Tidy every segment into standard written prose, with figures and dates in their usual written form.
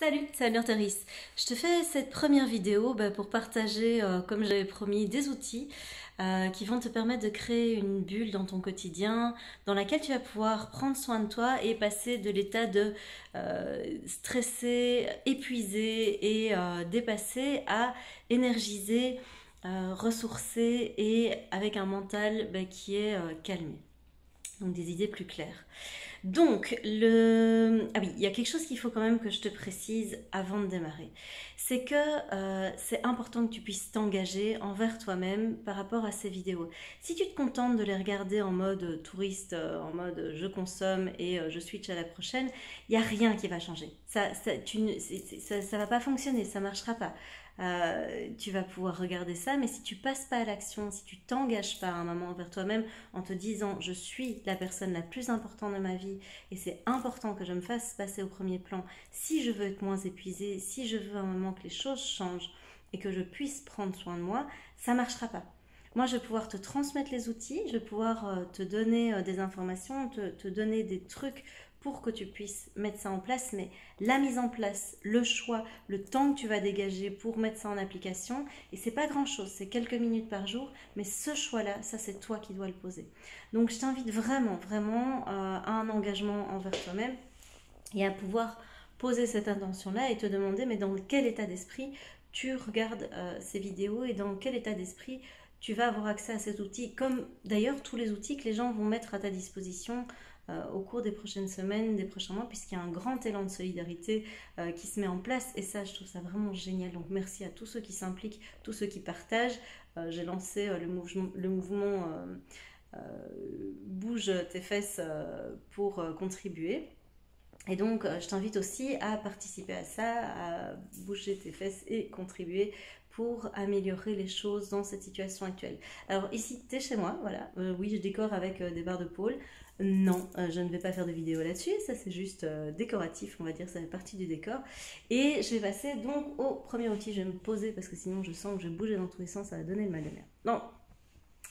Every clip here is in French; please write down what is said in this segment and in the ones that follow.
Salut, c'est Anne-Théris. Je te fais cette première vidéo pour partager, comme j'avais promis, des outils qui vont te permettre de créer une bulle dans ton quotidien dans laquelle tu vas pouvoir prendre soin de toi et passer de l'état de stressé, épuisé et dépassé à énergisé, ressourcé et avec un mental qui est calmé. Donc des idées plus claires. Donc, ah oui, il y a quelque chose qu'il faut quand même que je te précise avant de démarrer. C'est que c'est important que tu puisses t'engager envers toi-même par rapport à ces vidéos. Si tu te contentes de les regarder en mode touriste, en mode je consomme et je switch à la prochaine, il n'y a rien qui va changer. Ça va pas fonctionner, ça marchera pas. Tu vas pouvoir regarder ça, mais si tu passes pas à l'action, si tu t'engages pas à un moment envers toi-même en te disant je suis la personne la plus importante de ma vie et c'est important que je me fasse passer au premier plan si je veux être moins épuisée, si je veux à un moment que les choses changent et que je puisse prendre soin de moi, ça marchera pas. Moi, je vais pouvoir te transmettre les outils, je vais pouvoir te donner des informations, te donner des trucs pour que tu puisses mettre ça en place, mais la mise en place, le choix, le temps que tu vas dégager pour mettre ça en application, et c'est pas grand chose, c'est quelques minutes par jour, mais ce choix-là, ça c'est toi qui dois le poser. Donc je t'invite vraiment, vraiment à un engagement envers toi-même et à pouvoir poser cette intention-là et te demander mais dans quel état d'esprit tu regardes ces vidéos et dans quel état d'esprit tu vas avoir accès à cet outil, comme d'ailleurs tous les outils que les gens vont mettre à ta disposition au cours des prochaines semaines, des prochains mois, puisqu'il y a un grand élan de solidarité qui se met en place. Et ça, je trouve ça vraiment génial. Donc merci à tous ceux qui s'impliquent, tous ceux qui partagent. J'ai lancé le mouvement Bouge tes fesses pour contribuer. Et donc, je t'invite aussi à participer à ça, à bouger tes fesses et contribuer pour améliorer les choses dans cette situation actuelle. Alors ici, tu es chez moi, voilà. Oui, je décore avec des barres de pôle. Non, je ne vais pas faire de vidéo là-dessus, ça c'est juste décoratif, on va dire, ça fait partie du décor. Et je vais passer donc au premier outil, je vais me poser parce que sinon je sens que je vais bouger dans tous les sens, ça va donner le mal de mer. Non,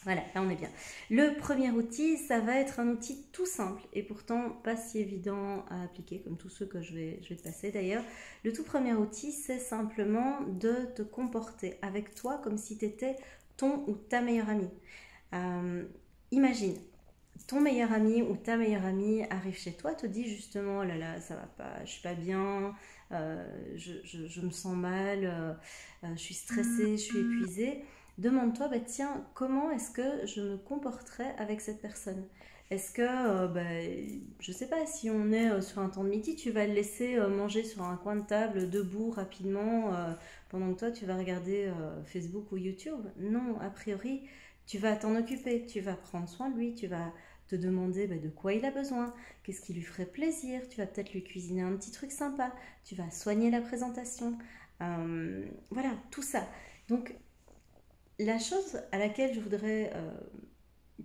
voilà, là on est bien. Le premier outil, ça va être un outil tout simple et pourtant pas si évident à appliquer comme tous ceux que je vais te passer d'ailleurs. Le tout premier outil, c'est simplement de te comporter avec toi comme si tu étais ton ou ta meilleure amie. Imagine, ton meilleur ami ou ta meilleure amie arrive chez toi, te dit justement oh là là, ça va pas, je suis pas bien, je me sens mal, je suis stressée, je suis épuisée. Demande-toi, tiens, comment est-ce que je me comporterais avec cette personne? Est-ce que, je sais pas, si on est sur un temps de midi, tu vas le laisser manger sur un coin de table, debout, rapidement, pendant que toi, tu vas regarder Facebook ou YouTube? Non, a priori, tu vas t'en occuper, tu vas prendre soin de lui, tu vas te demander de quoi il a besoin, qu'est-ce qui lui ferait plaisir, tu vas peut-être lui cuisiner un petit truc sympa, tu vas soigner la présentation, voilà, tout ça. Donc, la chose à laquelle je voudrais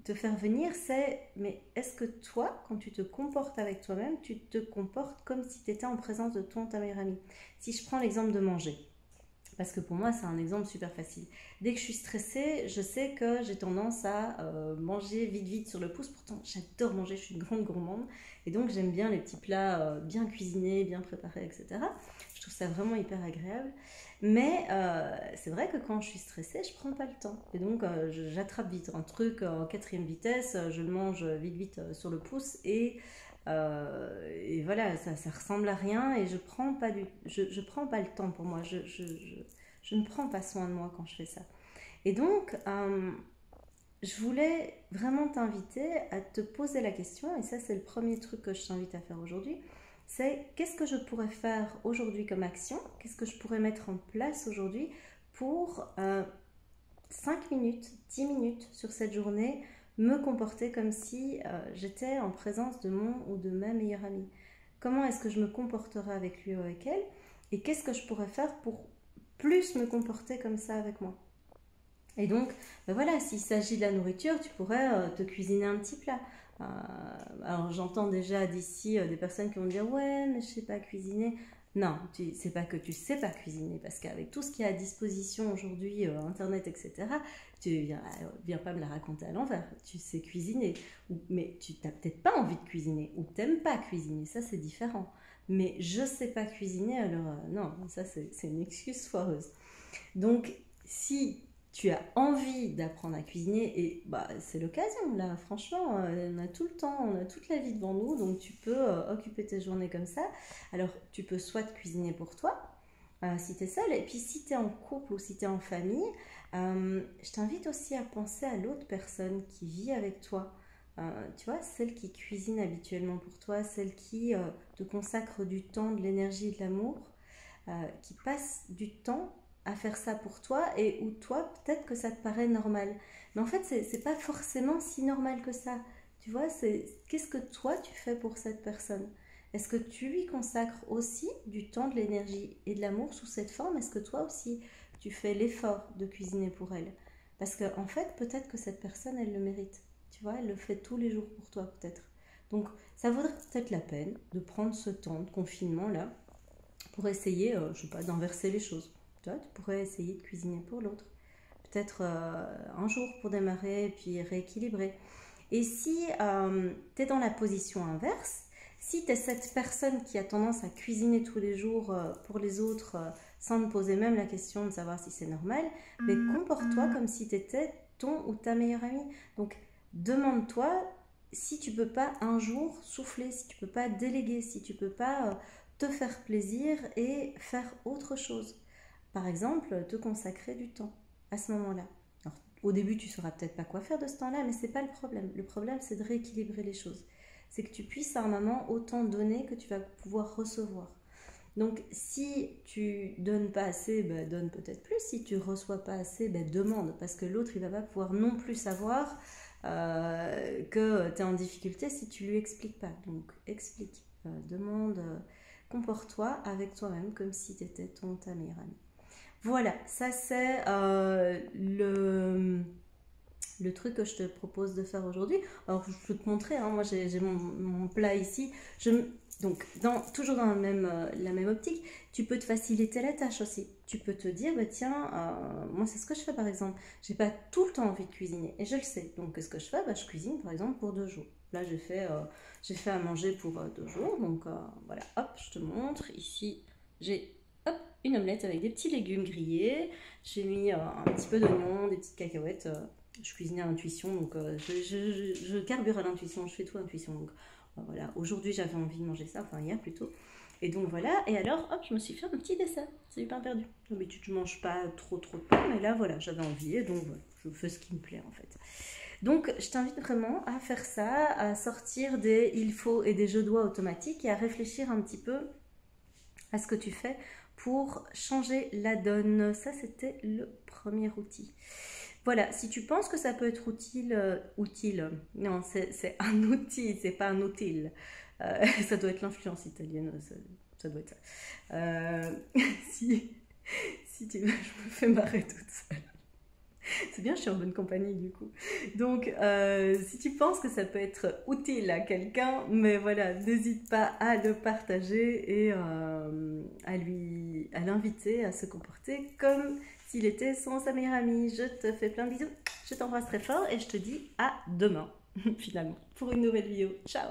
te faire venir, c'est mais est-ce que toi, quand tu te comportes avec toi-même, tu te comportes comme si tu étais en présence de ta meilleure amie? Si je prends l'exemple de manger, parce que pour moi, c'est un exemple super facile. Dès que je suis stressée, je sais que j'ai tendance à manger vite, vite sur le pouce. Pourtant, j'adore manger, je suis une grande gourmande. Et donc, j'aime bien les petits plats bien cuisinés, bien préparés, etc. Je trouve ça vraiment hyper agréable. Mais c'est vrai que quand je suis stressée, je prends pas le temps. Et donc, j'attrape vite un truc en quatrième vitesse, je le mange vite, vite sur le pouce et voilà, ça ressemble à rien et je prends pas le temps pour moi. Je ne prends pas soin de moi quand je fais ça. Et donc, je voulais vraiment t'inviter à te poser la question, et ça c'est le premier truc que je t'invite à faire aujourd'hui, c'est qu'est-ce que je pourrais faire aujourd'hui comme action, qu'est-ce que je pourrais mettre en place aujourd'hui pour 5 minutes, 10 minutes sur cette journée, me comporter comme si j'étais en présence de mon ou de ma meilleure amie. Comment est-ce que je me comporterais avec lui ou avec elle? Et qu'est-ce que je pourrais faire pour plus me comporter comme ça avec moi? Et donc, voilà, s'il s'agit de la nourriture, tu pourrais te cuisiner un petit plat. Alors, j'entends déjà d'ici des personnes qui vont dire « Ouais, mais je sais pas cuisiner ». Non, c'est pas que tu sais pas cuisiner, parce qu'avec tout ce qui est à disposition aujourd'hui, Internet, etc., tu viens pas me la raconter à l'envers. Tu sais cuisiner, mais tu n'as peut-être pas envie de cuisiner, ou t'aimes pas cuisiner, ça c'est différent. mais je sais pas cuisiner, alors non, ça c'est une excuse foireuse. Donc, si tu as envie d'apprendre à cuisiner, et bah, c'est l'occasion là, franchement, on a tout le temps, on a toute la vie devant nous, donc tu peux occuper tes journées comme ça. Alors, tu peux soit cuisiner pour toi, si tu es seule, et puis si tu es en couple ou si tu es en famille, je t'invite aussi à penser à l'autre personne qui vit avec toi. Tu vois, celle qui cuisine habituellement pour toi, celle qui te consacre du temps, de l'énergie et de l'amour, qui passe du temps à faire ça pour toi et où toi, peut-être que ça te paraît normal. Mais en fait, c'est pas forcément si normal que ça. Tu vois, qu'est-ce que toi tu fais pour cette personne? Est-ce que tu lui consacres aussi du temps, de l'énergie et de l'amour sous cette forme? Est-ce que toi aussi tu fais l'effort de cuisiner pour elle? Parce qu'en fait, peut-être que cette personne, elle le mérite. Tu vois, elle le fait tous les jours pour toi, peut-être. Donc, ça vaudrait peut-être la peine de prendre ce temps de confinement-là pour essayer, je sais pas, d'inverser les choses. Tu vois, tu pourrais essayer de cuisiner pour l'autre. Peut-être un jour pour démarrer et puis rééquilibrer. Et si tu es dans la position inverse, si tu es cette personne qui a tendance à cuisiner tous les jours pour les autres sans te poser même la question de savoir si c'est normal, mais comporte-toi comme si tu étais ton ou ta meilleure amie. Donc, demande-toi si tu peux pas un jour souffler, si tu peux pas déléguer, si tu peux pas te faire plaisir et faire autre chose. Par exemple, te consacrer du temps à ce moment-là. Alors, au début, tu ne sauras peut-être pas quoi faire de ce temps-là, mais ce n'est pas le problème. Le problème, c'est de rééquilibrer les choses. C'est que tu puisses à un moment autant donner que tu vas pouvoir recevoir. Donc, si tu donnes pas assez, ben, donne peut-être plus. Si tu reçois pas assez, ben, demande. Parce que l'autre, il va pas pouvoir non plus savoir que tu es en difficulté si tu lui expliques pas. Donc, explique, demande, comporte-toi avec toi-même comme si tu étais ta meilleure amie. Voilà, ça c'est le truc que je te propose de faire aujourd'hui. Alors, je peux te montrer, hein, moi j'ai mon plat ici. Donc, toujours dans la même optique, tu peux te faciliter la tâche aussi. Tu peux te dire, bah, tiens, moi c'est ce que je fais par exemple. J'ai pas tout le temps envie de cuisiner et je le sais. Donc, qu'est-ce que je fais? Bah, je cuisine par exemple pour 2 jours. Là, j'ai fait à manger pour 2 jours. Donc, voilà, hop, je te montre. Ici, j'ai une omelette avec des petits légumes grillés. J'ai mis un petit peu d'oignon, des petites cacahuètes. Je cuisinais à l'intuition, donc je carbure à l'intuition, je fais tout à l'intuition. Donc voilà, aujourd'hui j'avais envie de manger ça, enfin hier plutôt. Et donc voilà, et alors hop, je me suis fait un petit dessert. C'est du pain perdu. D'habitude je mange pas trop de pain, mais là voilà, j'avais envie et donc voilà, je fais ce qui me plaît en fait. Donc je t'invite vraiment à faire ça, à sortir des il faut et des je dois automatiques et à réfléchir un petit peu à ce que tu fais pour changer la donne. Ça c'était le premier outil. Voilà, si tu penses que ça peut être utile, non, c'est un outil, c'est pas un utile. Ça doit être l'influence italienne, ça doit être ça. Si tu veux, je me fais marrer toute seule. C'est bien, je suis en bonne compagnie du coup. Donc, si tu penses que ça peut être utile à quelqu'un, mais voilà, n'hésite pas à le partager et à l'inviter à se comporter comme s'il était sa meilleure amie. Je te fais plein de bisous, je t'embrasse très fort et je te dis à demain, finalement, pour une nouvelle vidéo. Ciao!